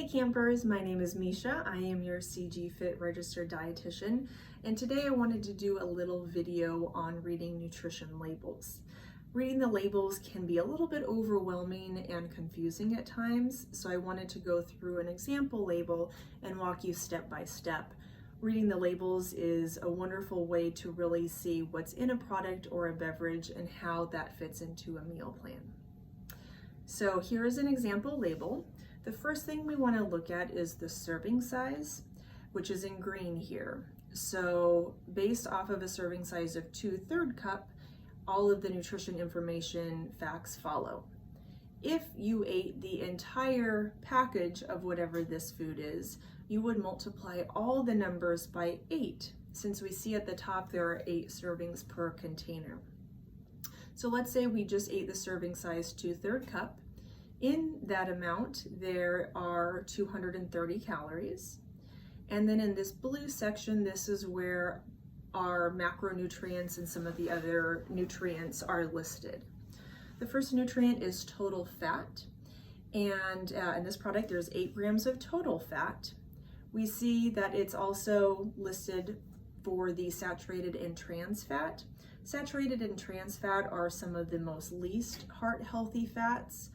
Hey campers, my name is Misha. I am your CG Fit registered dietitian, and today I wanted to do a little video on reading nutrition labels. Reading the labels can be a little bit overwhelming and confusing at times, so I wanted to go through an example label and walk you step by step. Reading the labels is a wonderful way to really see what's in a product or a beverage and how that fits into a meal plan. So here is an example label. The first thing we want to look at is the serving size, which is in green here. So based off of a serving size of 2/3 cup, all of the nutrition information facts follow. If you ate the entire package of whatever this food is, you would multiply all the numbers by 8, since we see at the top there are 8 servings per container. So let's say we just ate the serving size 2/3 cup. In that amount, there are 230 calories. And then in this blue section, this is where our macronutrients and some of the other nutrients are listed. The first nutrient is total fat. And in this product, there's 8 grams of total fat. We see that it's also listed for the saturated and trans fat. Saturated and trans fat are some of the most least heart healthy fats.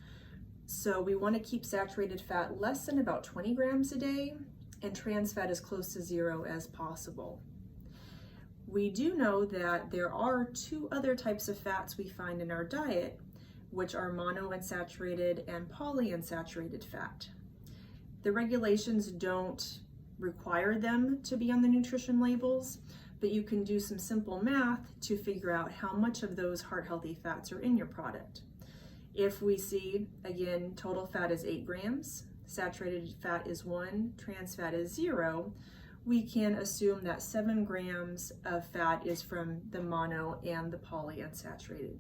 So we want to keep saturated fat less than about 20 grams a day and trans fat as close to 0 as possible. We do know that there are 2 other types of fats we find in our diet, which are monounsaturated and polyunsaturated fat. The regulations don't require them to be on the nutrition labels, but you can do some simple math to figure out how much of those heart healthy fats are in your product. If we see, again, total fat is 8 grams, saturated fat is 1, trans fat is 0, we can assume that 7 grams of fat is from the mono and the polyunsaturated.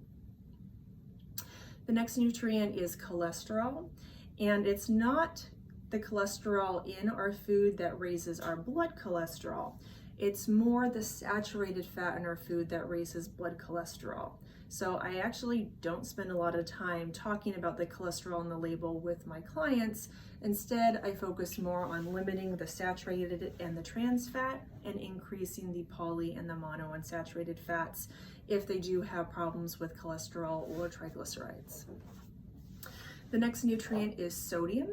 The next nutrient is cholesterol, and it's not the cholesterol in our food that raises our blood cholesterol. It's more the saturated fat in our food that raises blood cholesterol. So I actually don't spend a lot of time talking about the cholesterol on the label with my clients. Instead, I focus more on limiting the saturated and the trans fat and increasing the poly and the monounsaturated fats if they do have problems with cholesterol or triglycerides. The next nutrient is sodium.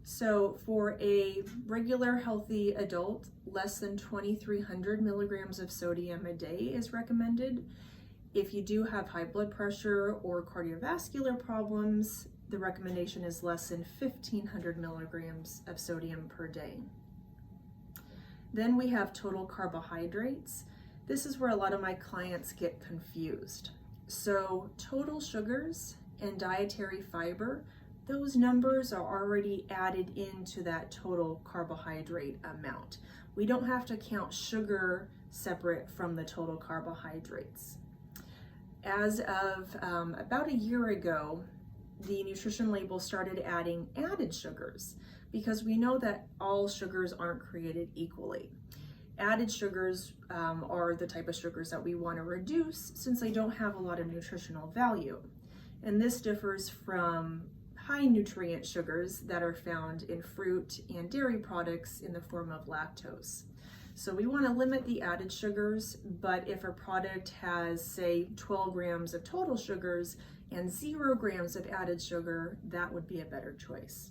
So for a regular healthy adult, less than 2,300 milligrams of sodium a day is recommended. If you do have high blood pressure or cardiovascular problems, the recommendation is less than 1,500 milligrams of sodium per day. Then we have total carbohydrates. This is where a lot of my clients get confused. So total sugars and dietary fiber, those numbers are already added into that total carbohydrate amount. We don't have to count sugar separate from the total carbohydrates. As of about a year ago, the nutrition label started adding added sugars because we know that all sugars aren't created equally. Added sugars are the type of sugars that we want to reduce since they don't have a lot of nutritional value. And this differs from high nutrient sugars that are found in fruit and dairy products in the form of lactose. So we want to limit the added sugars, but if a product has, say, 12 grams of total sugars and 0 grams of added sugar, that would be a better choice.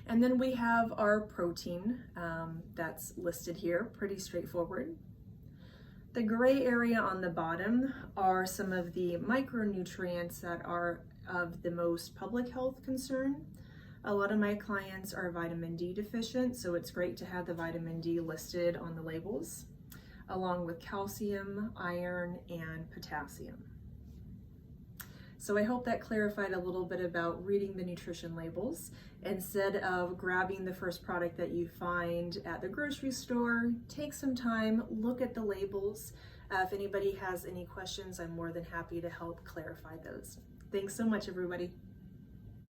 And then we have our protein that's listed here, pretty straightforward. The gray area on the bottom are some of the micronutrients that are of the most public health concern. A lot of my clients are vitamin D deficient, so it's great to have the vitamin D listed on the labels, along with calcium, iron, and potassium. So I hope that clarified a little bit about reading the nutrition labels. Instead of grabbing the first product that you find at the grocery store, take some time, look at the labels. If anybody has any questions, I'm more than happy to help clarify those. Thanks so much, everybody.